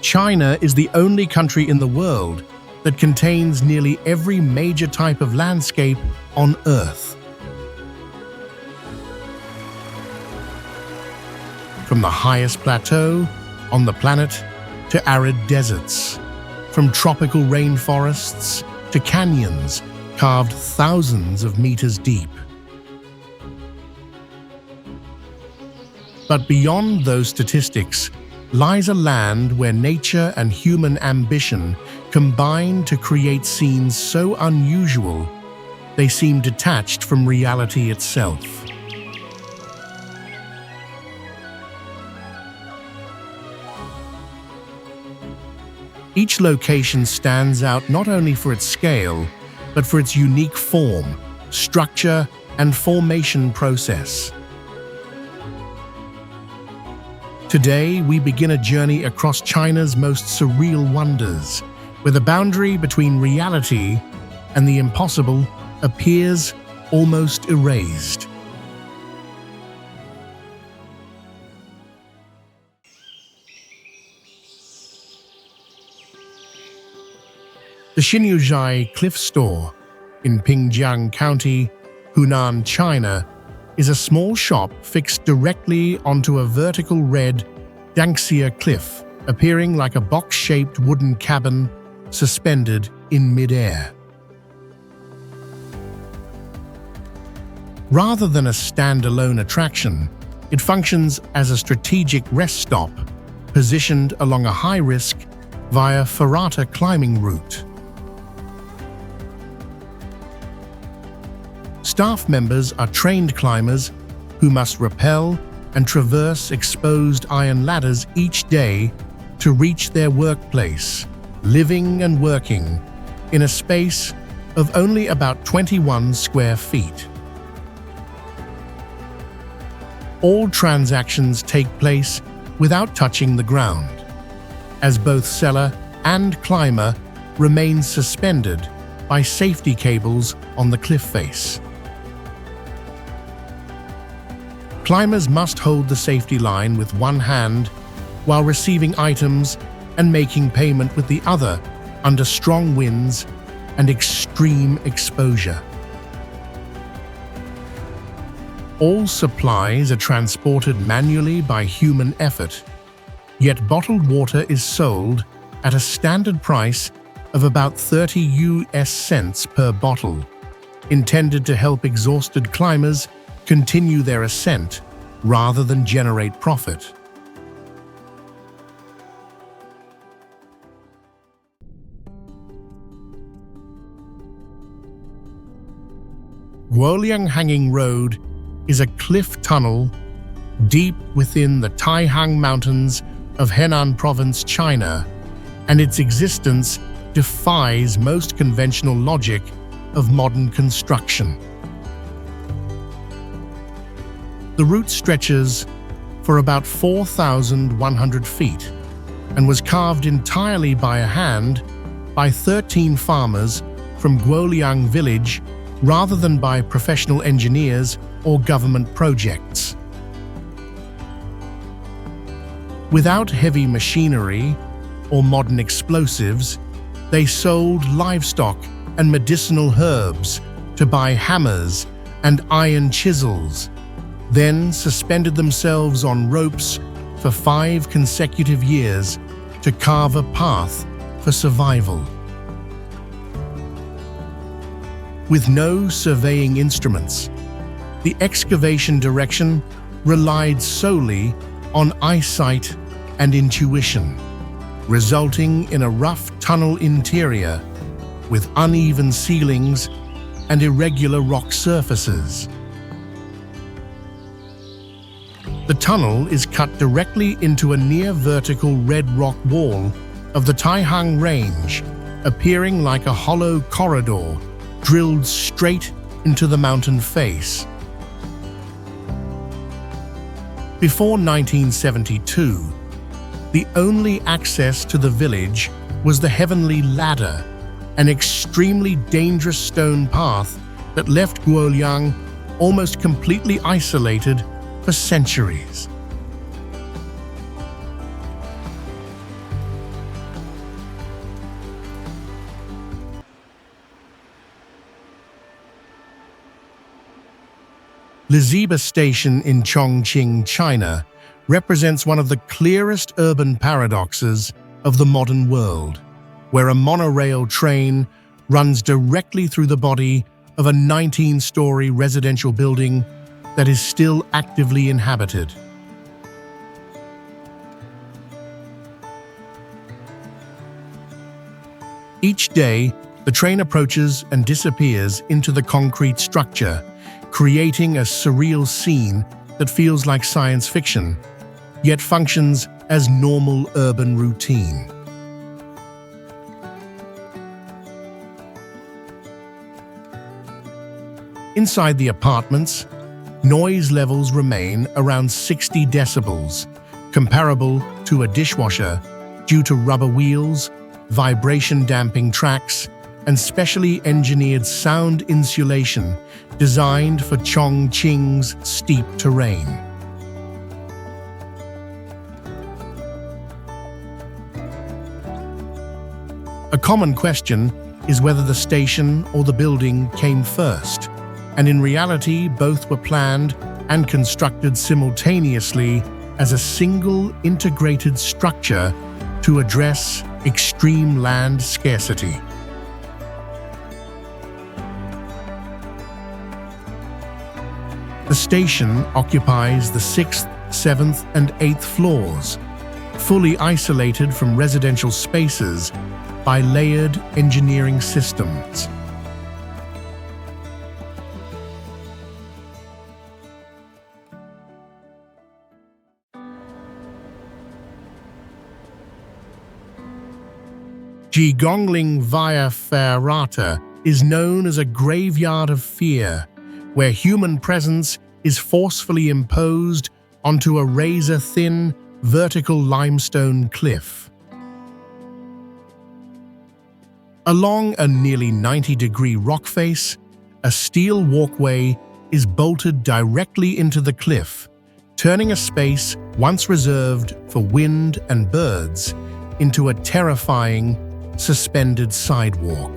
China is the only country in the world that contains nearly every major type of landscape on Earth. From the highest plateau on the planet to arid deserts, from tropical rainforests to canyons carved thousands of meters deep. But beyond those statistics lies a land where nature and human ambition combine to create scenes so unusual they seem detached from reality itself. Each location stands out not only for its scale, but for its unique form, structure, and formation process. Today, we begin a journey across China's most surreal wonders, where the boundary between reality and the impossible appears almost erased. The Xiaoyun Cliff Store in Pingshan County, Hunan, China, is a small shop fixed directly onto a vertical red Danxia cliff, appearing like a box-shaped wooden cabin suspended in mid-air. Rather than a standalone attraction, it functions as a strategic rest stop, positioned along a high-risk via ferrata climbing route. Staff members are trained climbers who must rappel and traverse exposed iron ladders each day to reach their workplace, living and working in a space of only about 21 square feet. All transactions take place without touching the ground, as both seller and climber remain suspended by safety cables on the cliff face. Climbers must hold the safety line with one hand while receiving items and making payment with the other under strong winds and extreme exposure. All supplies are transported manually by human effort, yet bottled water is sold at a standard price of about 30 US cents per bottle, intended to help exhausted climbers continue their ascent rather than generate profit. Guoliang Hanging Road is a cliff tunnel deep within the Taihang Mountains of Henan Province, China, and its existence defies most conventional logic of modern construction. The route stretches for about 4,100 feet and was carved entirely by hand by 13 farmers from Guoliang village rather than by professional engineers or government projects. Without heavy machinery or modern explosives, they sold livestock and medicinal herbs to buy hammers and iron chisels, then suspended themselves on ropes for 5 consecutive years to carve a path for survival. With no surveying instruments, the excavation direction relied solely on eyesight and intuition, resulting in a rough tunnel interior with uneven ceilings and irregular rock surfaces. The tunnel is cut directly into a near-vertical red rock wall of the Taihang Range, appearing like a hollow corridor drilled straight into the mountain face. Before 1972, the only access to the village was the Heavenly Ladder, an extremely dangerous stone path that left Guoliang almost completely isolated for centuries. Liziba Station in Chongqing, China, represents one of the clearest urban paradoxes of the modern world, where a monorail train runs directly through the body of a 19-story residential building that is still actively inhabited. Each day, the train approaches and disappears into the concrete structure, creating a surreal scene that feels like science fiction, yet functions as normal urban routine. Inside the apartments, noise levels remain around 60 decibels, comparable to a dishwasher due to rubber wheels, vibration-damping tracks, and specially engineered sound insulation designed for Chongqing's steep terrain. A common question is whether the station or the building came first, and in reality both were planned and constructed simultaneously as a single integrated structure to address extreme land scarcity. The station occupies the 6th, 7th, and 8th floors, fully isolated from residential spaces by layered engineering systems. Jigongling via Ferrata is known as a graveyard of fear, where human presence is forcefully imposed onto a razor-thin, vertical limestone cliff. Along a nearly 90-degree rock face, a steel walkway is bolted directly into the cliff, turning a space once reserved for wind and birds into a terrifying, suspended sidewalk.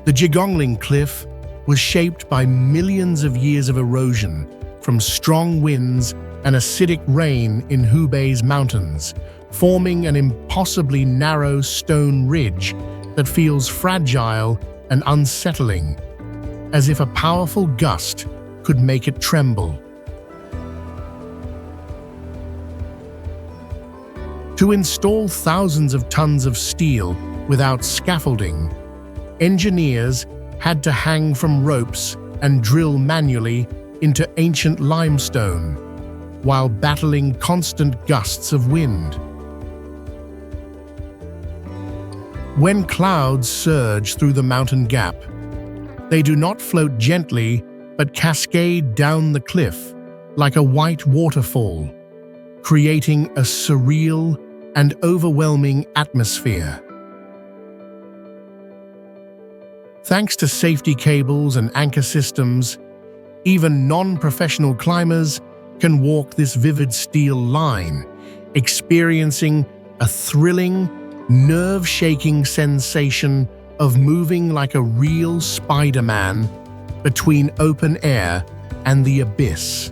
The Jigongling Cliff was shaped by millions of years of erosion from strong winds and acidic rain in Hubei's mountains, forming an impossibly narrow stone ridge that feels fragile and unsettling, as if a powerful gust could make it tremble. To install thousands of tons of steel without scaffolding, engineers had to hang from ropes and drill manually into ancient limestone, while battling constant gusts of wind. When clouds surge through the mountain gap, they do not float gently but cascade down the cliff like a white waterfall, creating a surreal and overwhelming atmosphere. Thanks to safety cables and anchor systems, even non-professional climbers can walk this vivid steel line, experiencing a thrilling, nerve-shaking sensation of moving like a real Spider-Man between open air and the abyss.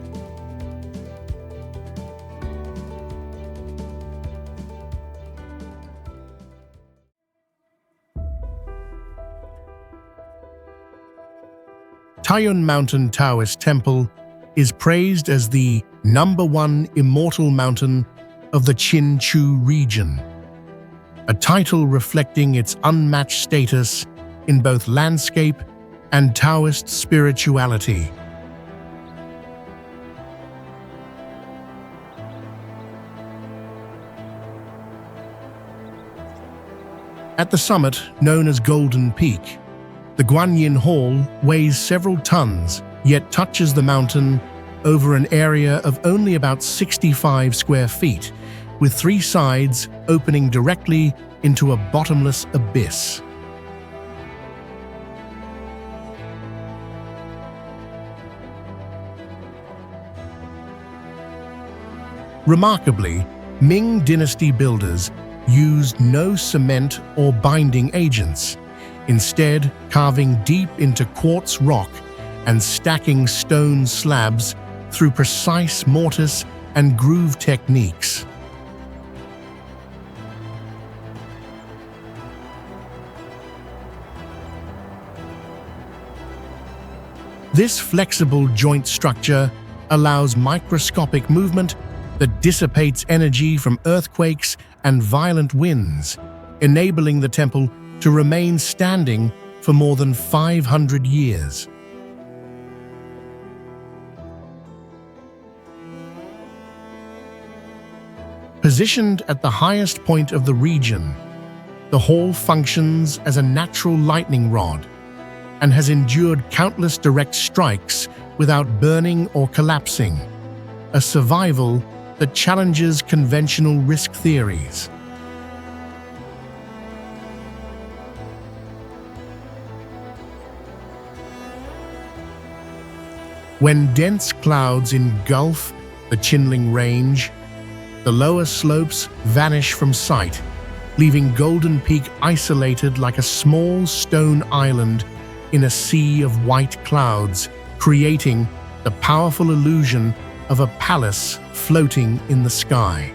Taiyuan Mountain Taoist Temple is praised as the #1 immortal mountain of the Qinchu region, a title reflecting its unmatched status in both landscape and Taoist spirituality. At the summit, known as Golden Peak, the Guanyin Hall weighs several tons, yet touches the mountain over an area of only about 65 square feet, with 3 sides opening directly into a bottomless abyss. Remarkably, Ming Dynasty builders used no cement or binding agents. instead carving deep into quartz rock and stacking stone slabs through precise mortise and groove techniques. This flexible joint structure allows microscopic movement that dissipates energy from earthquakes and violent winds, enabling the temple to remain standing for more than 500 years. Positioned at the highest point of the region, the hall functions as a natural lightning rod and has endured countless direct strikes without burning or collapsing, a survival that challenges conventional risk theories. When dense clouds engulf the Qinling Range, the lower slopes vanish from sight, leaving Golden Peak isolated like a small stone island in a sea of white clouds, creating the powerful illusion of a palace floating in the sky.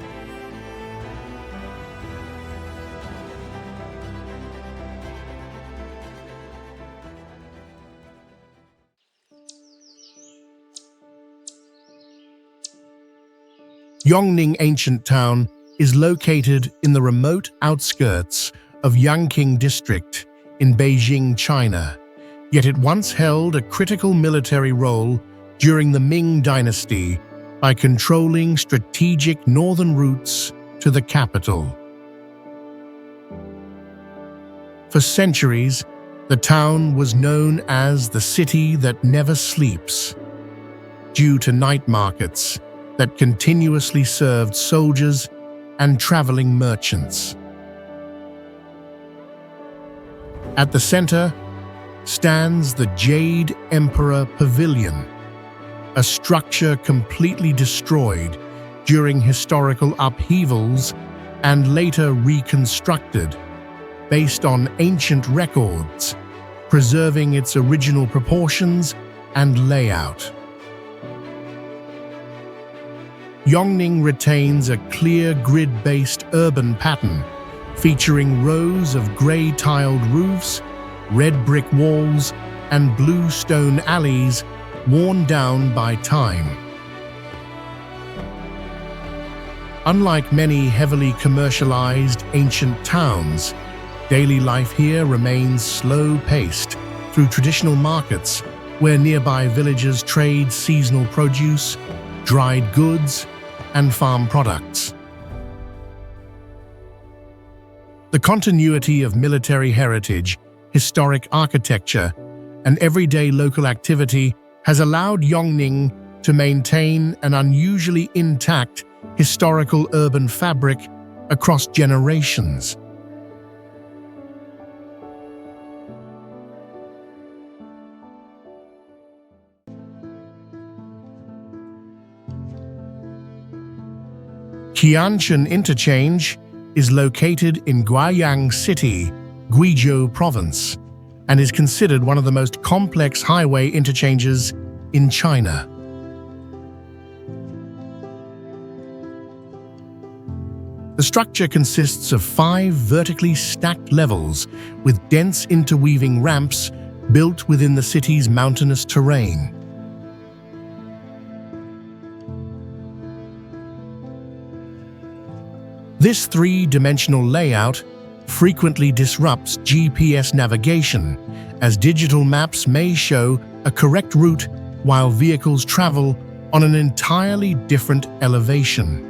Yong Ning ancient town is located in the remote outskirts of Yangqing district in Beijing, China, yet it once held a critical military role during the Ming dynasty by controlling strategic northern routes to the capital. For centuries, the town was known as the city that never sleeps, due to night markets that continuously served soldiers and traveling merchants. At the center stands the Jade Emperor Pavilion, a structure completely destroyed during historical upheavals and later reconstructed based on ancient records, preserving its original proportions and layout. Yongning retains a clear grid-based urban pattern, featuring rows of grey-tiled roofs, red brick walls, and blue stone alleys worn down by time. Unlike many heavily commercialized ancient towns, daily life here remains slow-paced through traditional markets where nearby villages trade seasonal produce, dried goods, and farm products. The continuity of military heritage, historic architecture, and everyday local activity has allowed Yongning to maintain an unusually intact historical urban fabric across generations. Qianzhang interchange is located in Guoliang City, Guizhou Province, and is considered one of the most complex highway interchanges in China. The structure consists of 5 vertically stacked levels with dense interweaving ramps built within the city's mountainous terrain. This 3-dimensional layout frequently disrupts GPS navigation, as digital maps may show a correct route while vehicles travel on an entirely different elevation.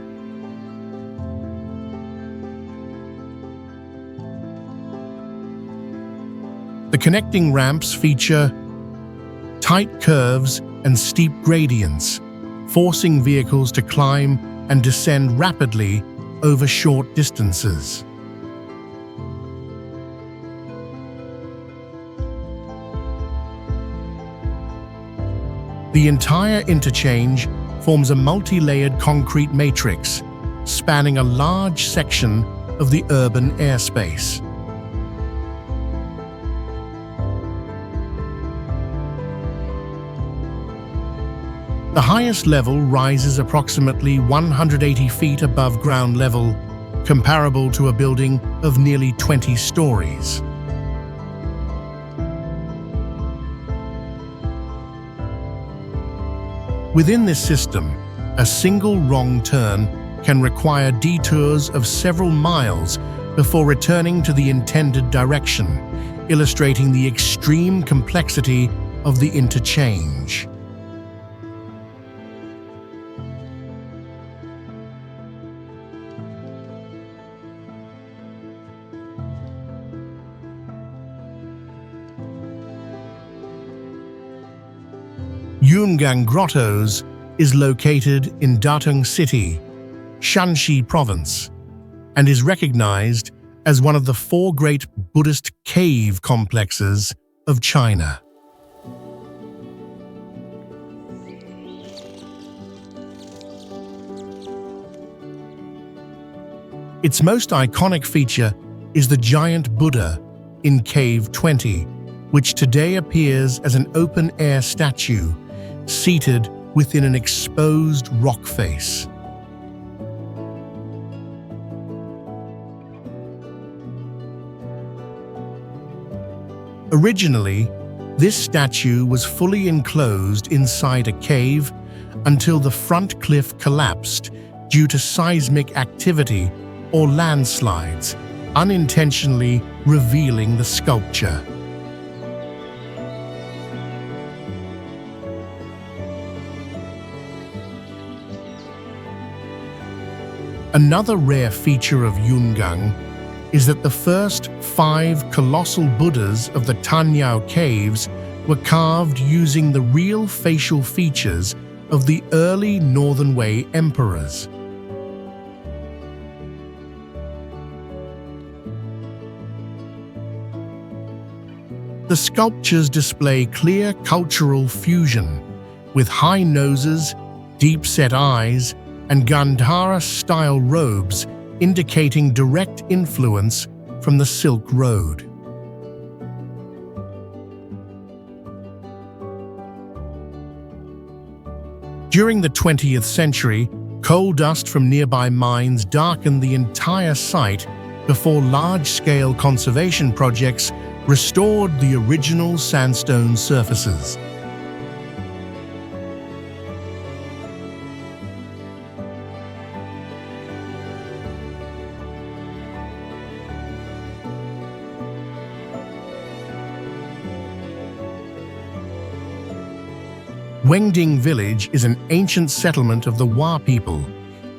The connecting ramps feature tight curves and steep gradients, forcing vehicles to climb and descend rapidly over short distances. The entire interchange forms a multi-layered concrete matrix spanning a large section of the urban airspace. The highest level rises approximately 180 feet above ground level, comparable to a building of nearly 20 stories. Within this system, a single wrong turn can require detours of several miles before returning to the intended direction, illustrating the extreme complexity of the interchange. Yungang Grottoes is located in Datong City, Shanxi Province, and is recognized as one of the 4 great Buddhist cave complexes of China. Its most iconic feature is the giant Buddha in Cave 20, which today appears as an open-air statue seated within an exposed rock face. Originally, this statue was fully enclosed inside a cave until the front cliff collapsed due to seismic activity or landslides, unintentionally revealing the sculpture. Another rare feature of Yungang is that the first 5 colossal Buddhas of the Tanyao caves were carved using the real facial features of the early Northern Wei emperors. The sculptures display clear cultural fusion, with high noses, deep-set eyes, and Gandhara-style robes indicating direct influence from the Silk Road. During the 20th century, coal dust from nearby mines darkened the entire site before large-scale conservation projects restored the original sandstone surfaces. Wengding village is an ancient settlement of the Wa people,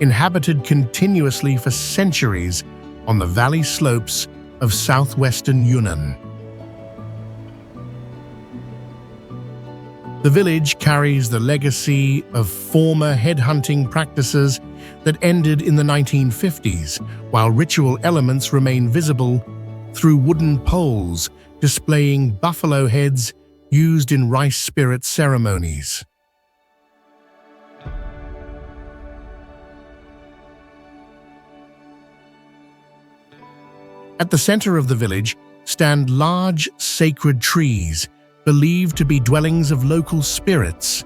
inhabited continuously for centuries on the valley slopes of southwestern Yunnan. The village carries the legacy of former headhunting practices that ended in the 1950s, while ritual elements remain visible through wooden poles displaying buffalo heads used in rice spirit ceremonies. At the center of the village stand large sacred trees believed to be dwellings of local spirits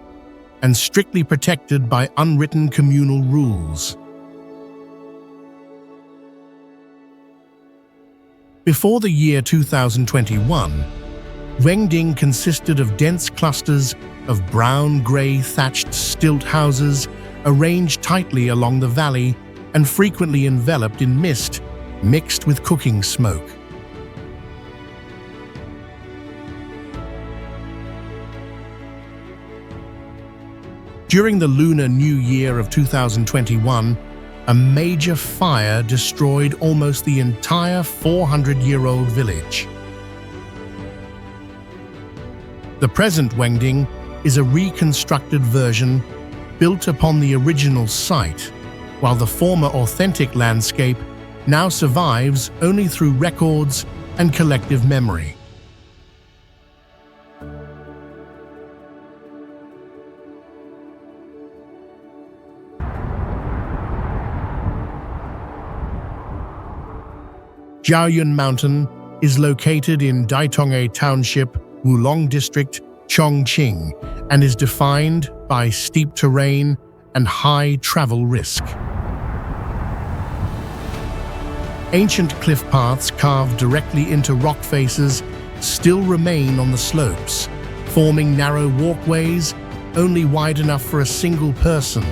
and strictly protected by unwritten communal rules. Before the year 2021, Wengding consisted of dense clusters of brown-gray thatched stilt houses arranged tightly along the valley and frequently enveloped in mist mixed with cooking smoke. During the Lunar New Year of 2021, a major fire destroyed almost the entire 400-year-old village. The present Wengding is a reconstructed version built upon the original site, while the former authentic landscape now survives only through records and collective memory. Xiaoyun Mountain is located in Daitonghe Township, Wulong District, Chongqing, and is defined by steep terrain and high travel risk. Ancient cliff paths carved directly into rock faces still remain on the slopes, forming narrow walkways only wide enough for a single person,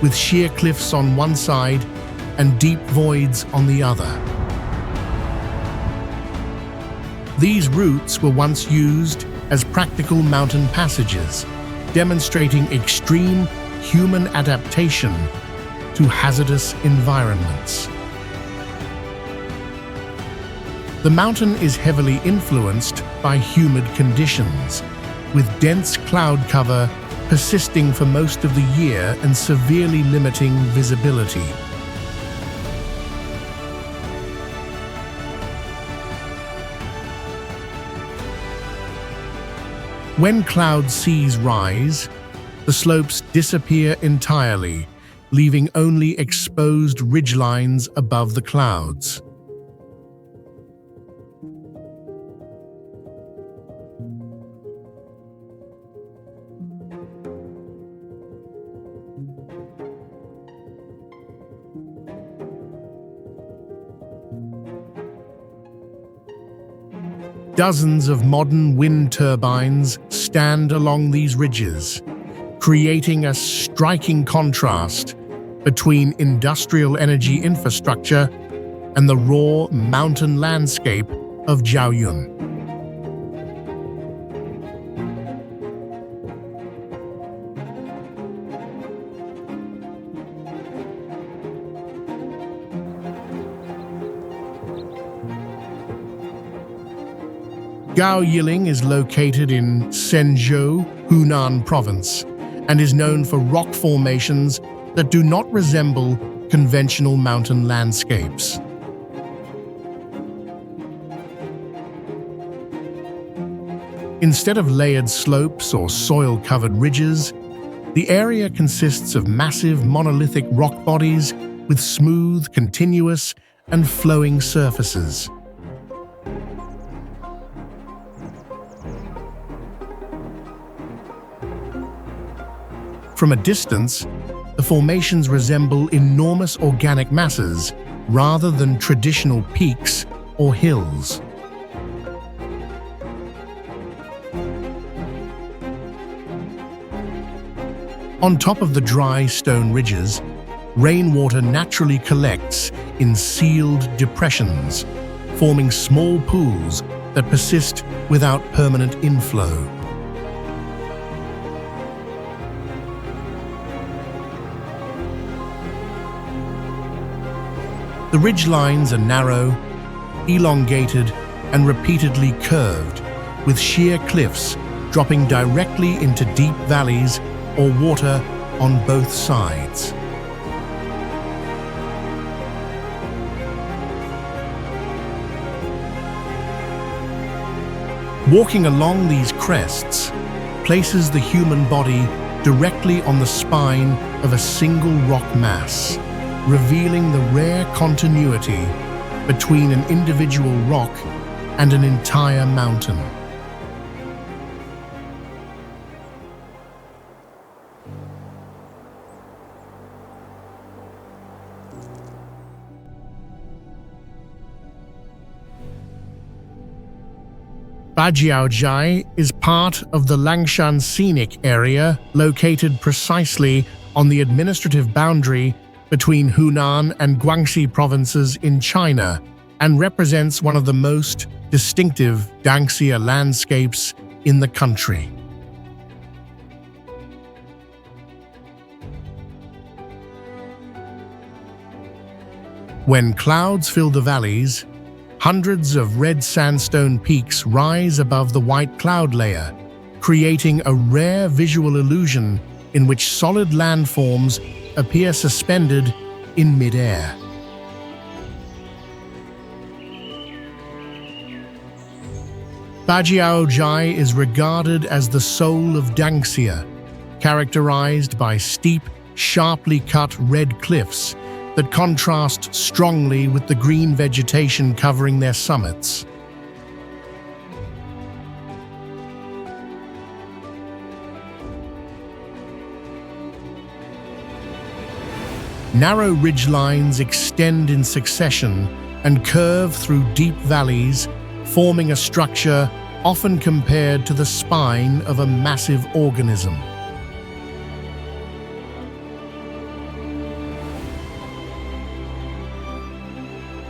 with sheer cliffs on one side and deep voids on the other. These routes were once used as practical mountain passages, demonstrating extreme human adaptation to hazardous environments. The mountain is heavily influenced by humid conditions, with dense cloud cover persisting for most of the year and severely limiting visibility. When cloud seas rise, the slopes disappear entirely, leaving only exposed ridgelines above the clouds. Dozens of modern wind turbines stand along these ridges, creating a striking contrast between industrial energy infrastructure and the raw mountain landscape of Xiaoyun. Guoliang is located in Shenzhou, Hunan Province, and is known for rock formations that do not resemble conventional mountain landscapes. Instead of layered slopes or soil-covered ridges, the area consists of massive monolithic rock bodies with smooth, continuous, and flowing surfaces. From a distance, the formations resemble enormous organic masses rather than traditional peaks or hills. On top of the dry stone ridges, rainwater naturally collects in sealed depressions, forming small pools that persist without permanent inflow. The ridgelines are narrow, elongated, and repeatedly curved, with sheer cliffs dropping directly into deep valleys or water on both sides. Walking along these crests places the human body directly on the spine of a single rock mass, revealing the rare continuity between an individual rock and an entire mountain. Bajiaojai is part of the Langshan Scenic Area, located precisely on the administrative boundary between Hunan and Guangxi provinces in China, and represents one of the most distinctive Danxia landscapes in the country. When clouds fill the valleys, hundreds of red sandstone peaks rise above the white cloud layer, creating a rare visual illusion in which solid landforms appear suspended in mid-air. Bajiaojai is regarded as the soul of Danxia, characterized by steep, sharply cut red cliffs that contrast strongly with the green vegetation covering their summits. Narrow ridgelines extend in succession and curve through deep valleys, forming a structure often compared to the spine of a massive organism.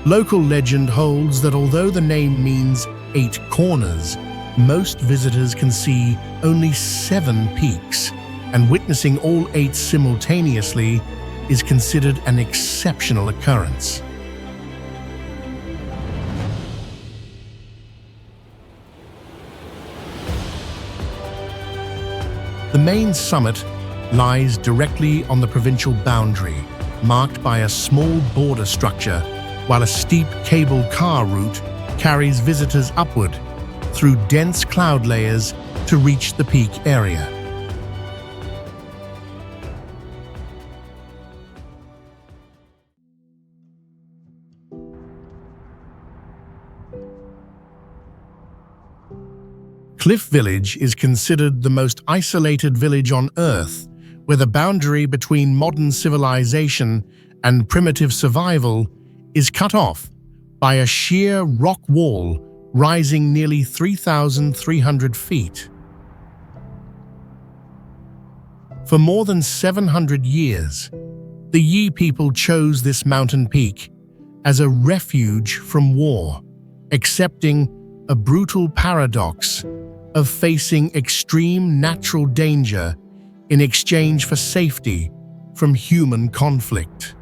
Local legend holds that although the name means 8 corners, most visitors can see only 7 peaks, and witnessing all 8 simultaneously is considered an exceptional occurrence. The main summit lies directly on the provincial boundary, marked by a small border structure, while a steep cable car route carries visitors upward through dense cloud layers to reach the peak area. Cliff Village is considered the most isolated village on Earth, where the boundary between modern civilization and primitive survival is cut off by a sheer rock wall rising nearly 3,300 feet. For more than 700 years, the Yi people chose this mountain peak as a refuge from war, accepting a brutal paradox of facing extreme natural danger in exchange for safety from human conflict.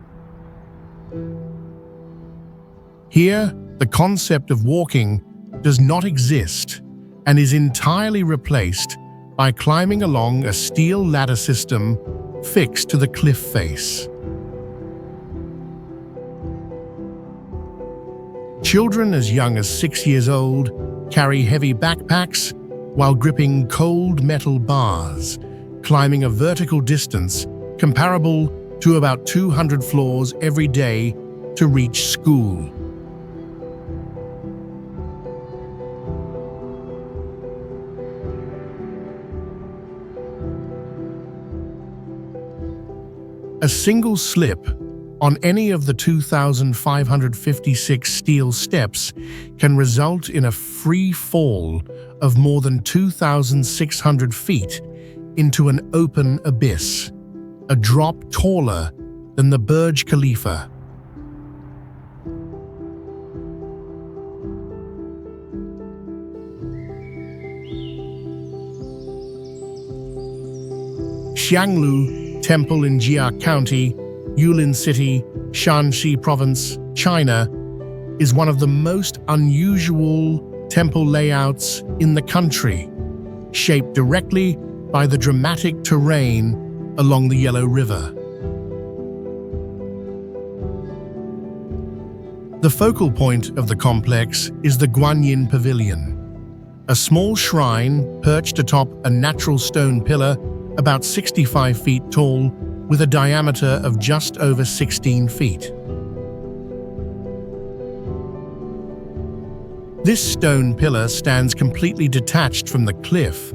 Here, the concept of walking does not exist and is entirely replaced by climbing along a steel ladder system fixed to the cliff face. Children as young as 6 years old carry heavy backpacks while gripping cold metal bars, climbing a vertical distance comparable to about 200 floors every day to reach school. A single slip on any of the 2,556 steel steps can result in a free fall of more than 2,600 feet into an open abyss, a drop taller than the Burj Khalifa. Xianglu Temple in Jia County, Yulin City, Shanxi Province, China, is one of the most unusual temple layouts in the country, shaped directly by the dramatic terrain along the Yellow River. The focal point of the complex is the Guanyin Pavilion, a small shrine perched atop a natural stone pillar about 65 feet tall with a diameter of just over 16 feet. This stone pillar stands completely detached from the cliff,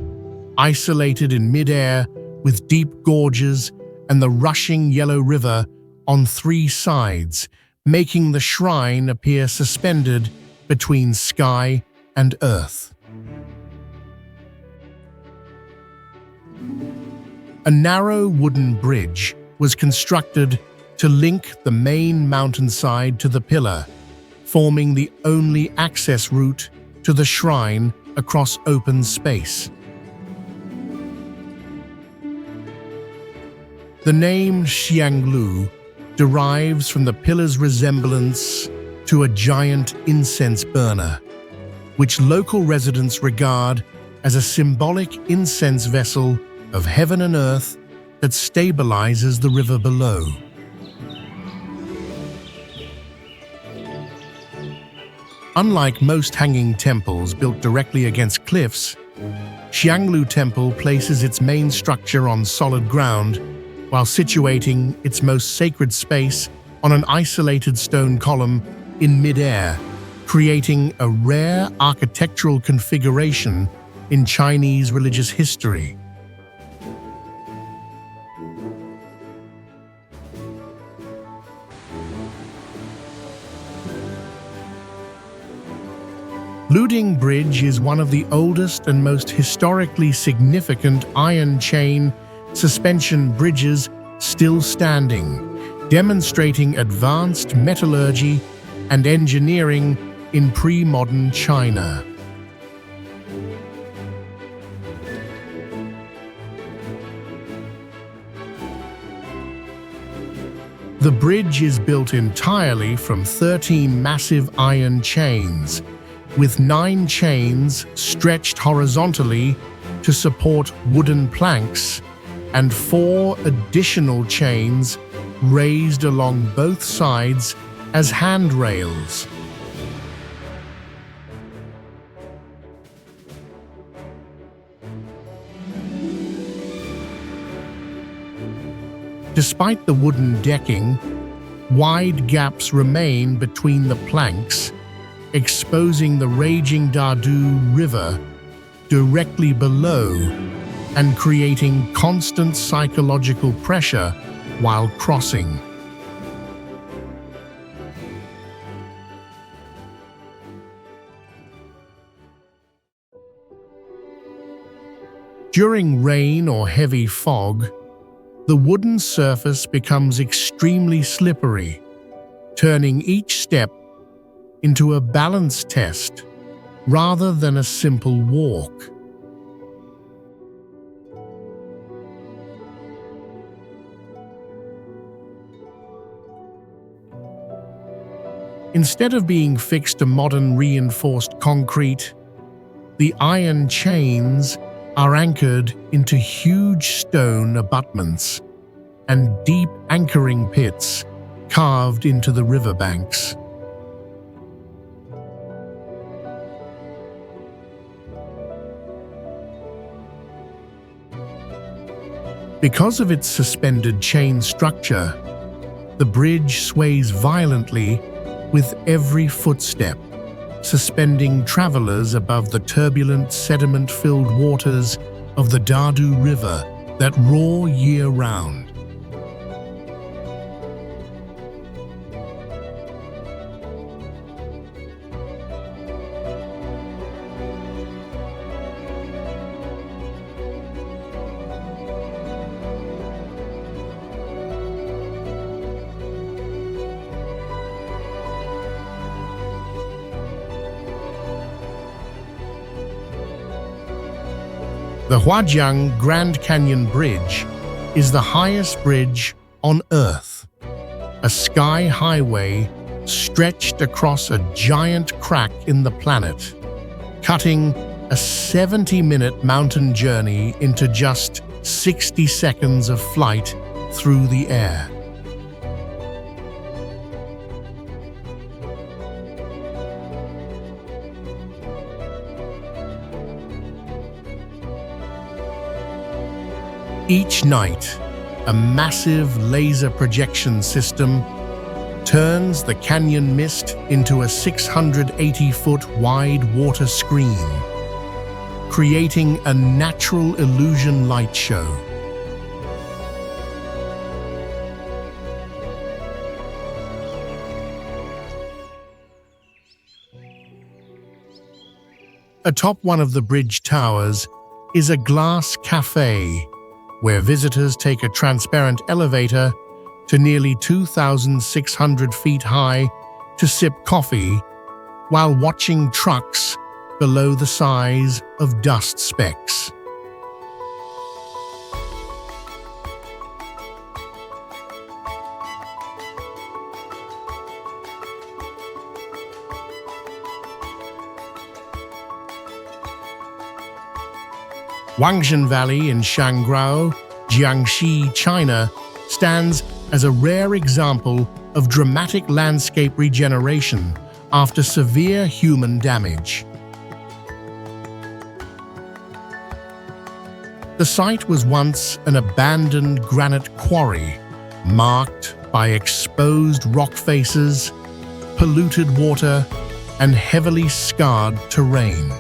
isolated in mid-air with deep gorges and the rushing Yellow River on 3 sides, making the shrine appear suspended between sky and earth. A narrow wooden bridge was constructed to link the main mountainside to the pillar, forming the only access route to the shrine across open space. The name Xianglu derives from the pillar's resemblance to a giant incense burner, which local residents regard as a symbolic incense vessel of heaven and earth that stabilizes the river below. Unlike most hanging temples built directly against cliffs, Xianglu Temple places its main structure on solid ground while situating its most sacred space on an isolated stone column in mid-air, creating a rare architectural configuration in Chinese religious history. Luding Bridge is one of the oldest and most historically significant iron chain suspension bridges still standing, demonstrating advanced metallurgy and engineering in pre-modern China. The bridge is built entirely from 13 massive iron chains, with 9 chains stretched horizontally to support wooden planks and 4 additional chains raised along both sides as handrails. Despite the wooden decking, wide gaps remain between the planks, exposing the raging Dadu River directly below and creating constant psychological pressure while crossing. During rain or heavy fog, the wooden surface becomes extremely slippery, turning each step into a balance test rather than a simple walk. Instead of being fixed to modern reinforced concrete, the iron chains are anchored into huge stone abutments and deep anchoring pits carved into the riverbanks. Because of its suspended chain structure, the bridge sways violently with every footstep, suspending travelers above the turbulent sediment-filled waters of the Dadu River that roar year-round. The Huanglong Grand Canyon Bridge is the highest bridge on Earth, a sky highway stretched across a giant crack in the planet, cutting a 70-minute mountain journey into just 60 seconds of flight through the air. Each night, a massive laser projection system turns the canyon mist into a 680-foot wide water screen, creating a natural illusion light show. Atop one of the bridge towers is a glass cafe, where visitors take a transparent elevator to nearly 2,600 feet high to sip coffee while watching trucks below the size of dust specks. Wangxian Valley in Xianglu, Jiangxi, China, stands as a rare example of dramatic landscape regeneration after severe human damage. The site was once an abandoned granite quarry, marked by exposed rock faces, polluted water, and heavily scarred terrain.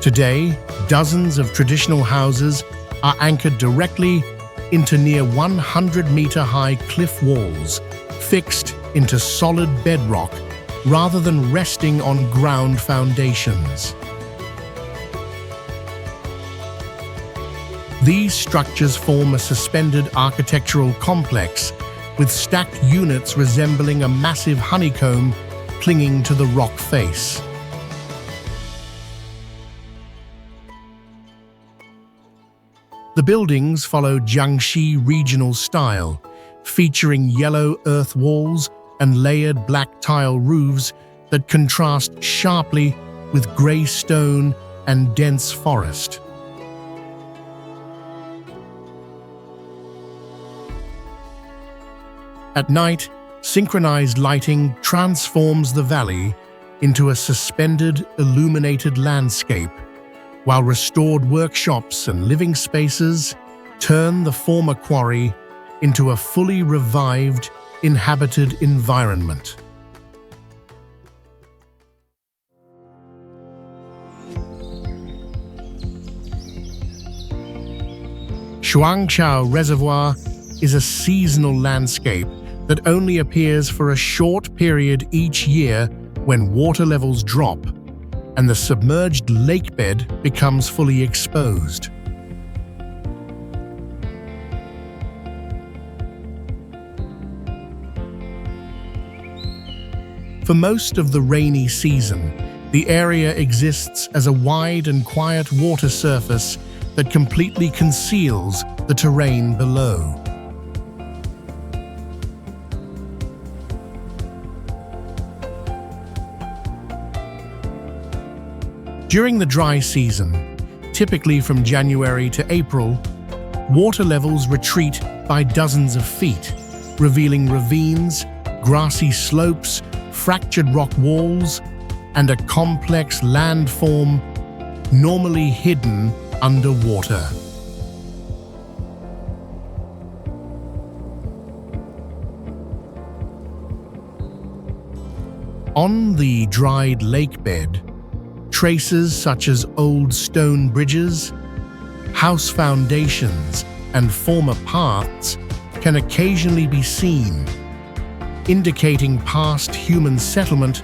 Today, dozens of traditional houses are anchored directly into near 100-meter-high cliff walls, fixed into solid bedrock rather than resting on ground foundations. These structures form a suspended architectural complex with stacked units resembling a massive honeycomb clinging to the rock face. The buildings follow Jiangxi regional style, featuring yellow earth walls and layered black tile roofs that contrast sharply with grey stone and dense forest. At night, synchronized lighting transforms the valley into a suspended, illuminated landscape, while restored workshops and living spaces turn the former quarry into a fully revived, inhabited environment. Shuangqiao Reservoir is a seasonal landscape that only appears for a short period each year when water levels drop and the submerged lakebed becomes fully exposed. For most of the rainy season, the area exists as a wide and quiet water surface that completely conceals the terrain below. During the dry season, typically from January to April, water levels retreat by dozens of feet, revealing ravines, grassy slopes, fractured rock walls, and a complex landform normally hidden underwater. On the dried lakebed, traces such as old stone bridges, house foundations, and former paths can occasionally be seen, indicating past human settlement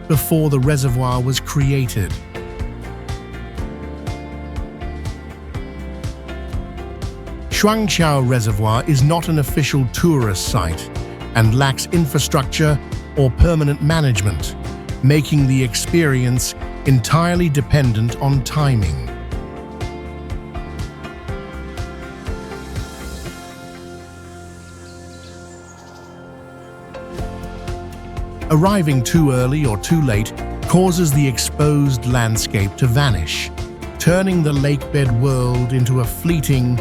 before the reservoir was created. Shuangqiao Reservoir is not an official tourist site and lacks infrastructure or permanent management, making the experience entirely dependent on timing. Arriving too early or too late causes the exposed landscape to vanish, turning the lakebed world into a fleeting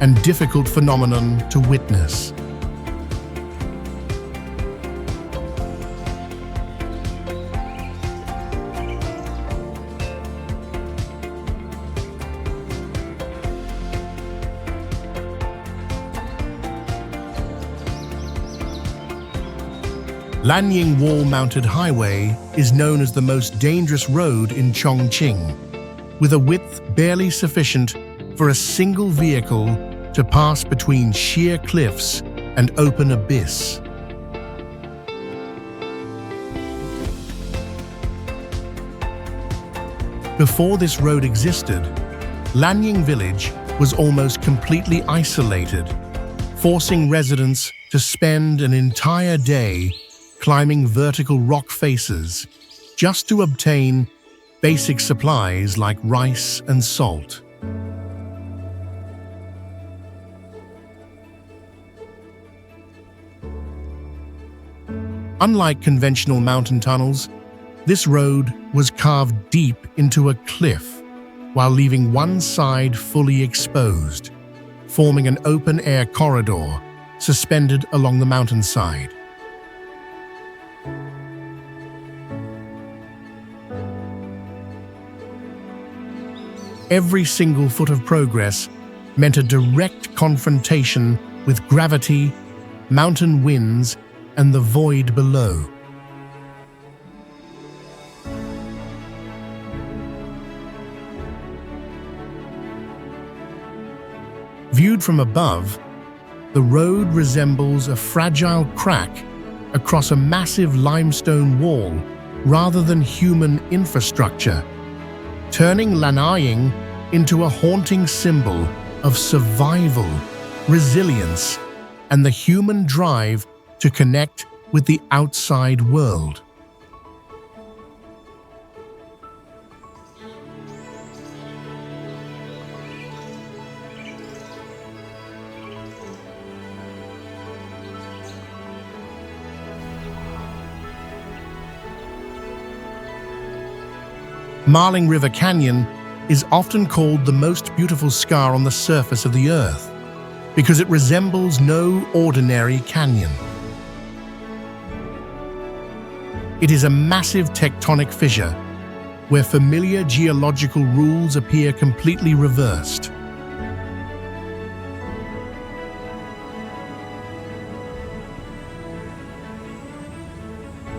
and difficult phenomenon to witness. Lanying wall-mounted highway is known as the most dangerous road in Chongqing, with a width barely sufficient for a single vehicle to pass between sheer cliffs and open abyss. Before this road existed, Lanying village was almost completely isolated, forcing residents to spend an entire day climbing vertical rock faces just to obtain basic supplies like rice and salt. Unlike conventional mountain tunnels, this road was carved deep into a cliff while leaving one side fully exposed, forming an open-air corridor suspended along the mountainside. Every single foot of progress meant a direct confrontation with gravity, mountain winds, and the void below. Viewed from above, the road resembles a fragile crack across a massive limestone wall rather than human infrastructure, turning Lanying into a haunting symbol of survival, resilience, and the human drive to connect with the outside world. Maowang River Canyon is often called the most beautiful scar on the surface of the Earth because it resembles no ordinary canyon. It is a massive tectonic fissure where familiar geological rules appear completely reversed.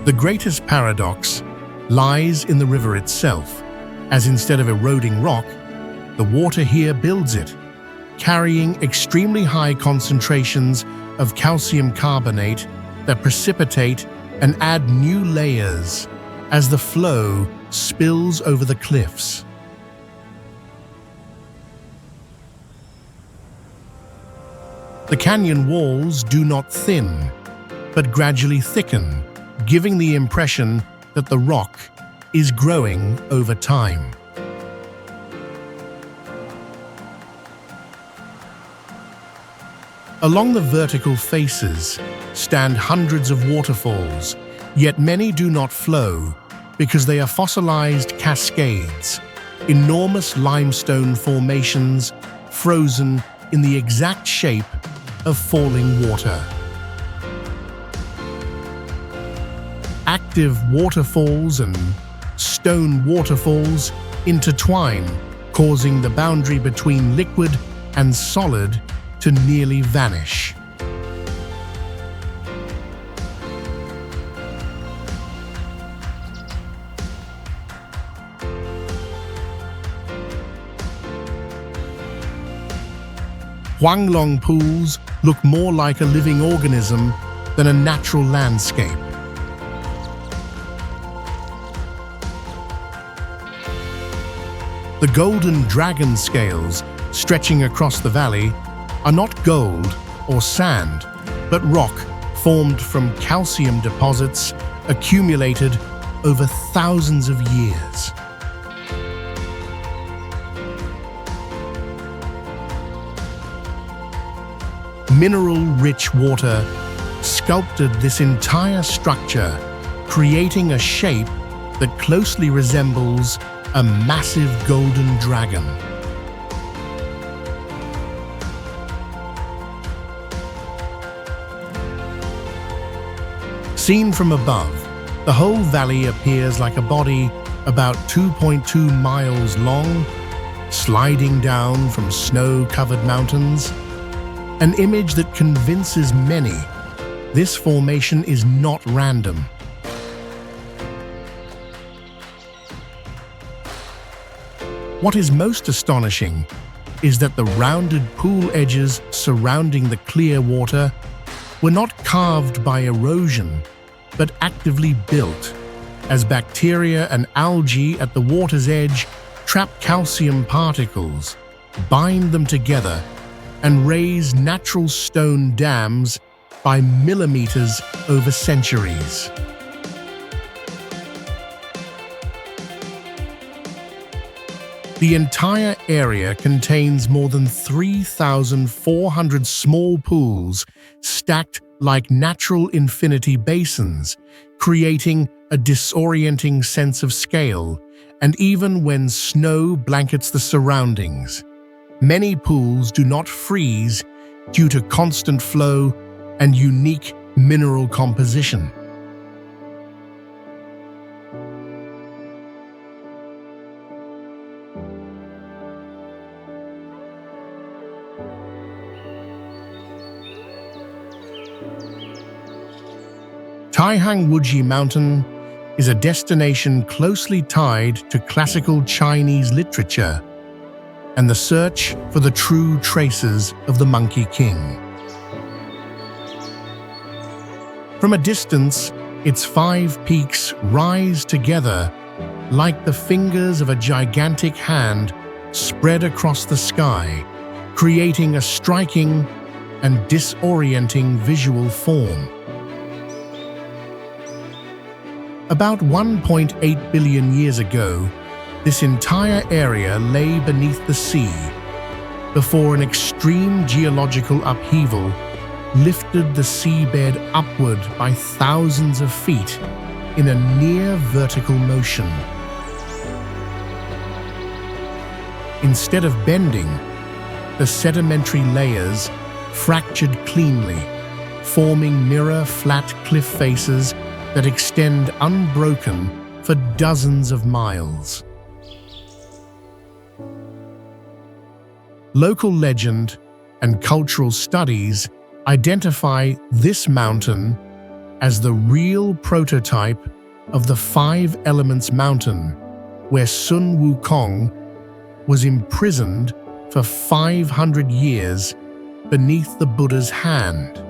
The greatest paradox lies in the river itself, as instead of eroding rock, the water here builds it, carrying extremely high concentrations of calcium carbonate that precipitate and add new layers as the flow spills over the cliffs. The canyon walls do not thin, but gradually thicken, giving the impression that the rock is growing over time. Along the vertical faces stand hundreds of waterfalls, yet many do not flow because they are fossilized cascades, enormous limestone formations frozen in the exact shape of falling water. Active waterfalls and stone waterfalls intertwine, causing the boundary between liquid and solid to nearly vanish. Huanglong pools look more like a living organism than a natural landscape. The golden dragon scales stretching across the valley are not gold or sand, but rock formed from calcium deposits accumulated over thousands of years. Mineral-rich water sculpted this entire structure, creating a shape that closely resembles a massive golden dragon. Seen from above, the whole valley appears like a body about 2.2 miles long, sliding down from snow-covered mountains. An image that convinces many this formation is not random. What is most astonishing is that the rounded pool edges surrounding the clear water were not carved by erosion, but actively built, as bacteria and algae at the water's edge trap calcium particles, bind them together, and raise natural stone dams by millimeters over centuries. The entire area contains more than 3,400 small pools stacked like natural infinity basins, creating a disorienting sense of scale, and even when snow blankets the surroundings, many pools do not freeze due to constant flow and unique mineral composition. Wuyi Mountain is a destination closely tied to classical Chinese literature and the search for the true traces of the Monkey King. From a distance, its 5 peaks rise together like the fingers of a gigantic hand spread across the sky, creating a striking and disorienting visual form. About 1.8 billion years ago, this entire area lay beneath the sea before an extreme geological upheaval lifted the seabed upward by thousands of feet in a near vertical motion. Instead of bending, the sedimentary layers fractured cleanly, forming mirror flat cliff faces that extend unbroken for dozens of miles. Local legend and cultural studies identify this mountain as the real prototype of the Five Elements Mountain, where Sun Wukong was imprisoned for 500 years beneath the Buddha's hand.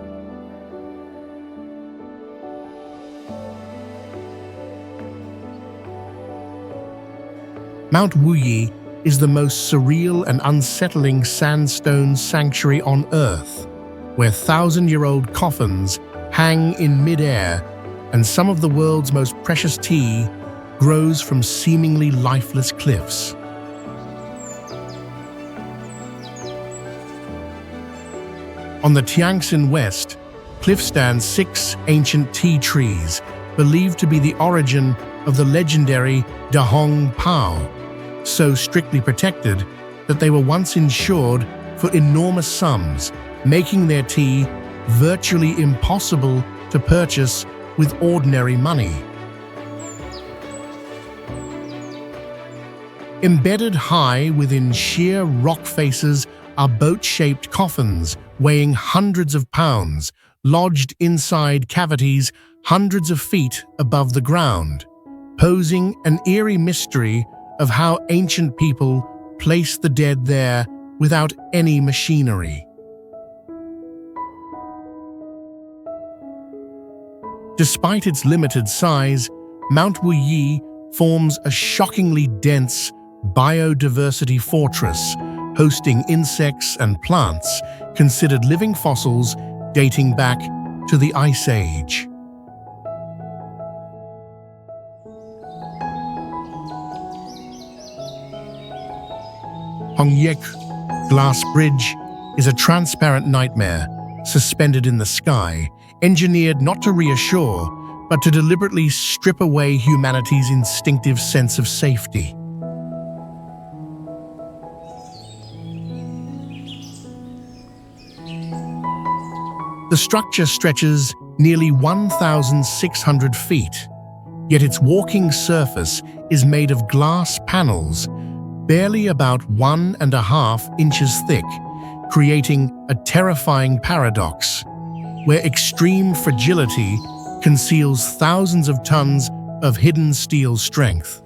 Mount Wuyi is the most surreal and unsettling sandstone sanctuary on Earth, where 1,000-year-old coffins hang in mid-air and some of the world's most precious tea grows from seemingly lifeless cliffs. On the Tiangxin West, cliff stand 6 ancient tea trees believed to be the origin of the legendary Dahong Pao, so strictly protected that they were once insured for enormous sums, making their tea virtually impossible to purchase with ordinary money. Embedded high within sheer rock faces are boat-shaped coffins weighing hundreds of pounds, lodged inside cavities hundreds of feet above the ground, posing an eerie mystery of how ancient people placed the dead there without any machinery. Despite its limited size, Mount Wuyi forms a shockingly dense biodiversity fortress, hosting insects and plants considered living fossils dating back to the Ice Age. Hongyagu Glass Bridge is a transparent nightmare suspended in the sky, engineered not to reassure, but to deliberately strip away humanity's instinctive sense of safety. The structure stretches nearly 1,600 feet, yet its walking surface is made of glass panels, barely about 1.5 inches thick, creating a terrifying paradox, where extreme fragility conceals thousands of tons of hidden steel strength.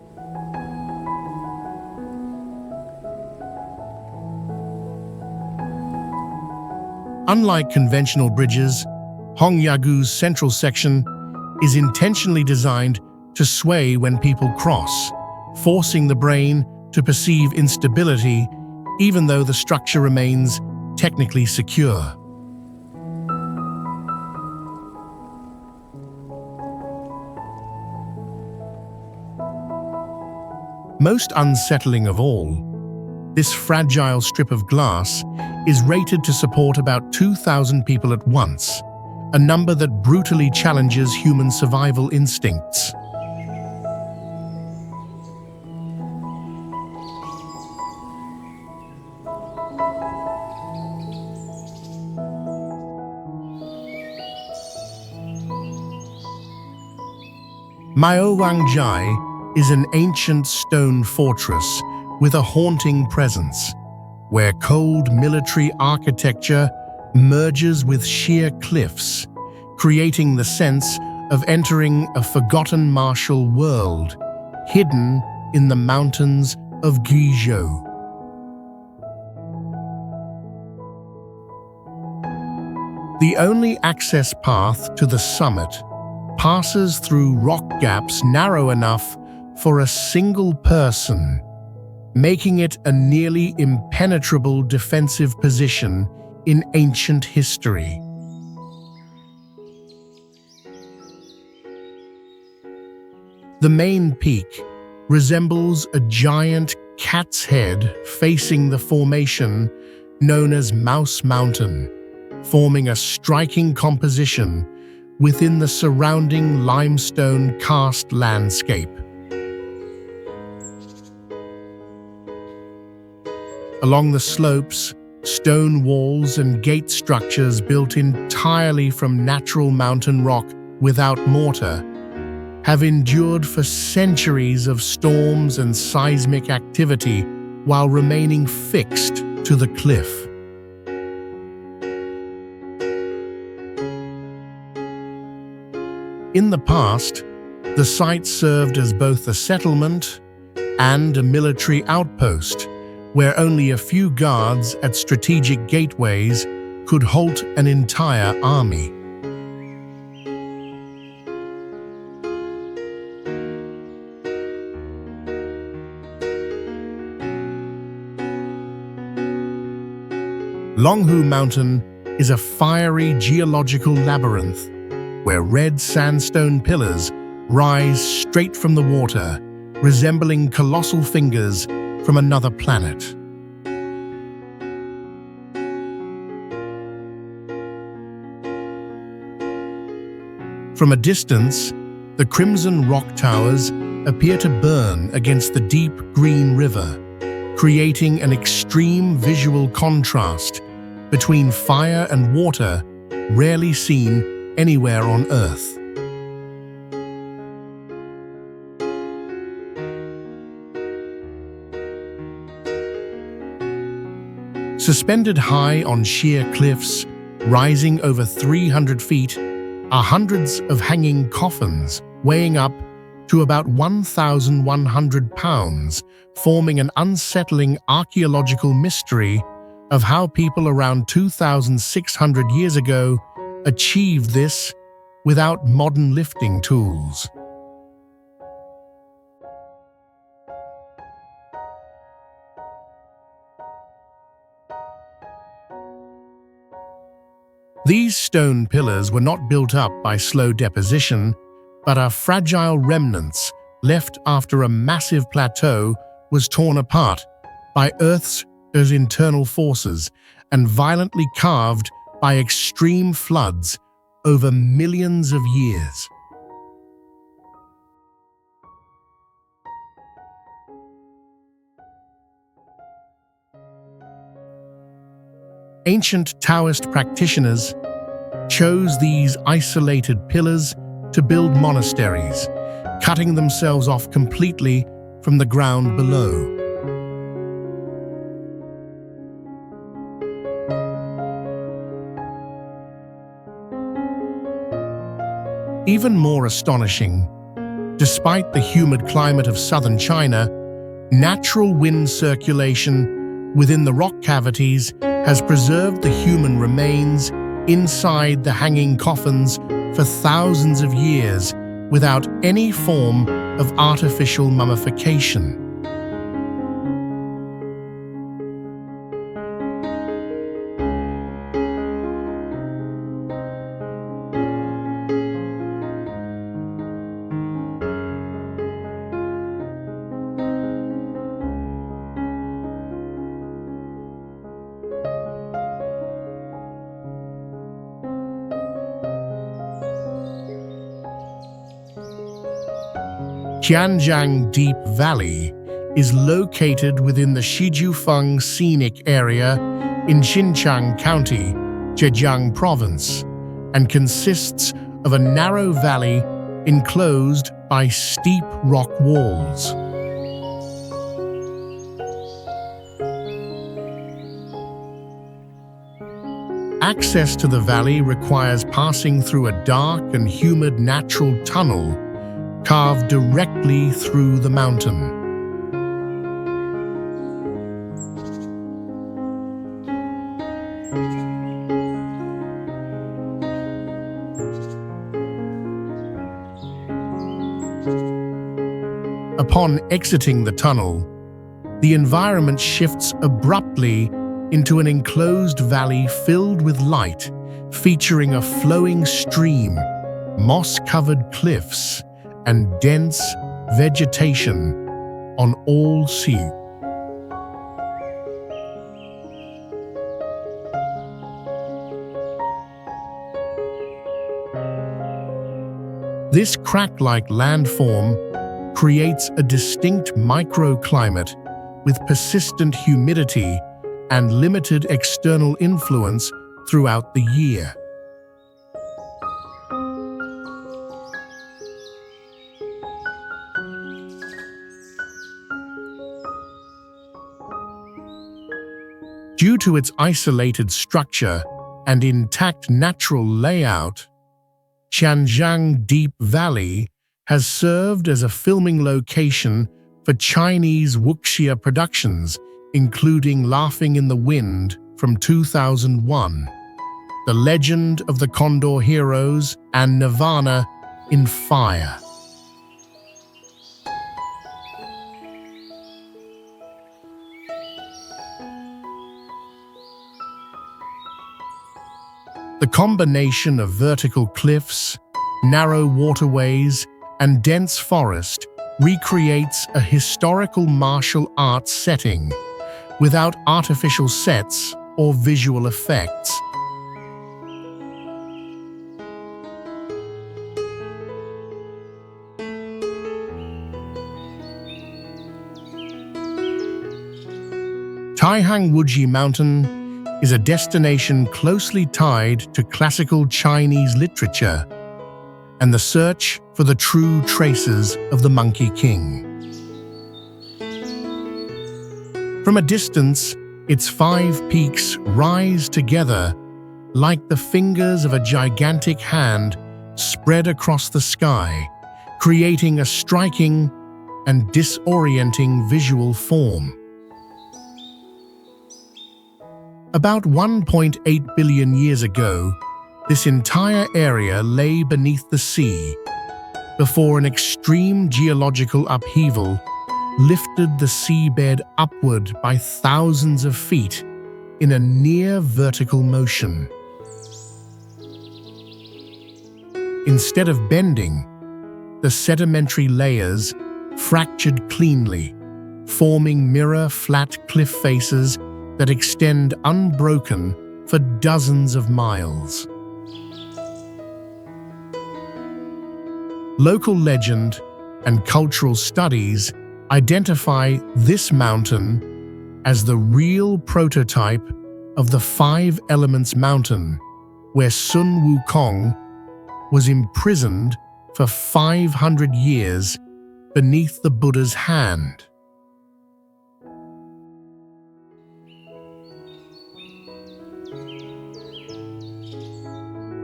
Unlike conventional bridges, Hongyagu's central section is intentionally designed to sway when people cross, forcing the brain to perceive instability even though the structure remains technically secure. Most unsettling of all, this fragile strip of glass is rated to support about 2,000 people at once, a number that brutally challenges human survival instincts. Maowang Zhai is an ancient stone fortress with a haunting presence, where cold military architecture merges with sheer cliffs, creating the sense of entering a forgotten martial world hidden in the mountains of Guizhou. The only access path to the summit passes through rock gaps narrow enough for a single person, making it a nearly impenetrable defensive position in ancient history. The main peak resembles a giant cat's head facing the formation known as Mouse Mountain, forming a striking composition within the surrounding limestone karst landscape. Along the slopes, stone walls and gate structures built entirely from natural mountain rock without mortar have endured for centuries of storms and seismic activity while remaining fixed to the cliff. In the past, the site served as both a settlement and a military outpost, where only a few guards at strategic gateways could halt an entire army. Longhu Mountain is a fiery geological labyrinth where red sandstone pillars rise straight from the water, resembling colossal fingers from another planet. From a distance, the crimson rock towers appear to burn against the deep green river, creating an extreme visual contrast between fire and water rarely seen anywhere on Earth. Suspended high on sheer cliffs, rising over 300 feet, are hundreds of hanging coffins weighing up to about 1,100 pounds, forming an unsettling archaeological mystery of how people around 2,600 years ago achieved this without modern lifting tools. These stone pillars were not built up by slow deposition, but are fragile remnants left after a massive plateau was torn apart by Earth's internal forces and violently carved by extreme floods over millions of years. Ancient Taoist practitioners chose these isolated pillars to build monasteries, cutting themselves off completely from the ground below. Even more astonishing, despite the humid climate of southern China, natural wind circulation within the rock cavities has preserved the human remains inside the hanging coffins for thousands of years without any form of artificial mummification. Qianzhang Deep Valley is located within the Shijufeng Scenic Area in Xinjiang County, Zhejiang Province, and consists of a narrow valley enclosed by steep rock walls. Access to the valley requires passing through a dark and humid natural tunnel carved directly through the mountain. Upon exiting the tunnel, the environment shifts abruptly into an enclosed valley filled with light, featuring a flowing stream, moss-covered cliffs, and dense vegetation on all sides. This crack-like landform creates a distinct microclimate with persistent humidity and limited external influence throughout the year. Due to its isolated structure and intact natural layout, Qianzhang Deep Valley has served as a filming location for Chinese wuxia productions, including Laughing in the Wind from 2001, The Legend of the Condor Heroes, and Nirvana in Fire. The combination of vertical cliffs, narrow waterways, and dense forest recreates a historical martial arts setting without artificial sets or visual effects. Wuyi Mountain is a destination closely tied to classical Chinese literature and the search for the true traces of the Monkey King. From a distance, its 5 peaks rise together like the fingers of a gigantic hand spread across the sky, creating a striking and disorienting visual form. About 1.8 billion years ago, this entire area lay beneath the sea before an extreme geological upheaval lifted the seabed upward by thousands of feet in a near-vertical motion. Instead of bending, the sedimentary layers fractured cleanly, forming mirror-flat cliff faces that extend unbroken for dozens of miles. Local legend and cultural studies identify this mountain as the real prototype of the Five Elements Mountain, where Sun Wukong was imprisoned for 500 years beneath the Buddha's hand.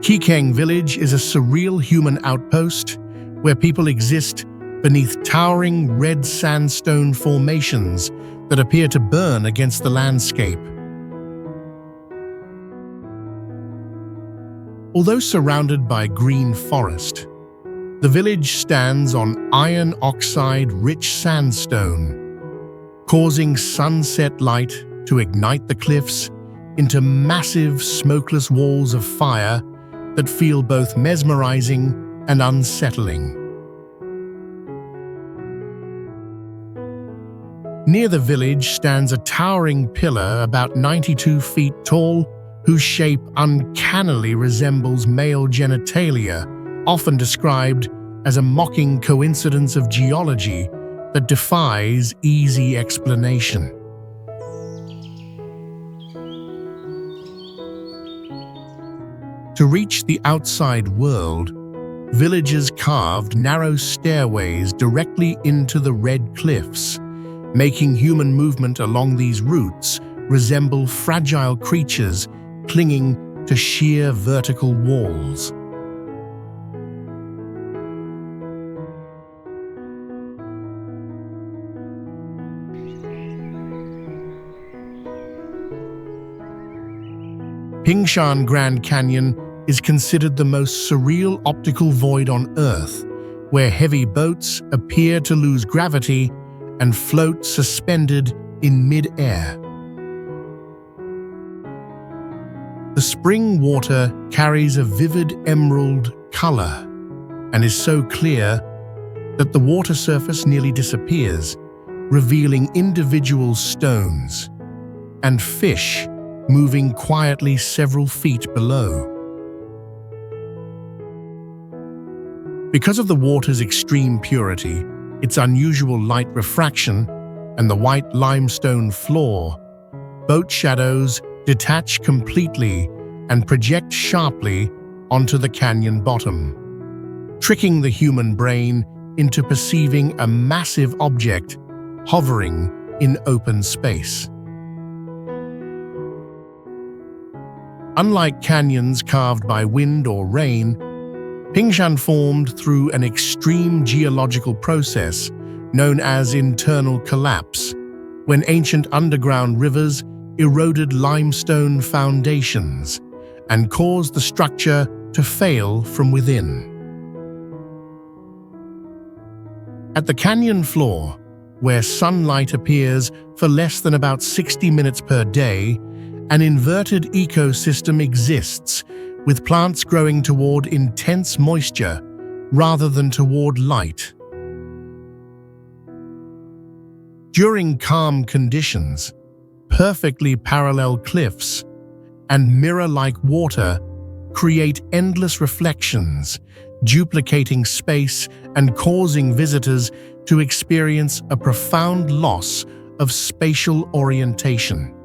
Kikang village is a surreal human outpost where people exist beneath towering red sandstone formations that appear to burn against the landscape. Although surrounded by green forest, the village stands on iron oxide-rich sandstone, causing sunset light to ignite the cliffs into massive smokeless walls of fire that feel both mesmerizing and unsettling. Near the village stands a towering pillar about 92 feet tall, whose shape uncannily resembles male genitalia, often described as a mocking coincidence of geology that defies easy explanation. To reach the outside world, villagers carved narrow stairways directly into the red cliffs, making human movement along these routes resemble fragile creatures clinging to sheer vertical walls. Pingshan Grand Canyon is considered the most surreal optical void on Earth, where heavy boats appear to lose gravity and float suspended in mid-air. The spring water carries a vivid emerald color and is so clear that the water surface nearly disappears, revealing individual stones and fish moving quietly several feet below. Because of the water's extreme purity, its unusual light refraction, and the white limestone floor, boat shadows detach completely and project sharply onto the canyon bottom, tricking the human brain into perceiving a massive object hovering in open space. Unlike canyons carved by wind or rain, Pingshan formed through an extreme geological process known as internal collapse, when ancient underground rivers eroded limestone foundations and caused the structure to fail from within. At the canyon floor, where sunlight appears for less than about 60 minutes per day, an inverted ecosystem exists, with plants growing toward intense moisture rather than toward light. During calm conditions, perfectly parallel cliffs and mirror-like water create endless reflections, duplicating space and causing visitors to experience a profound loss of spatial orientation.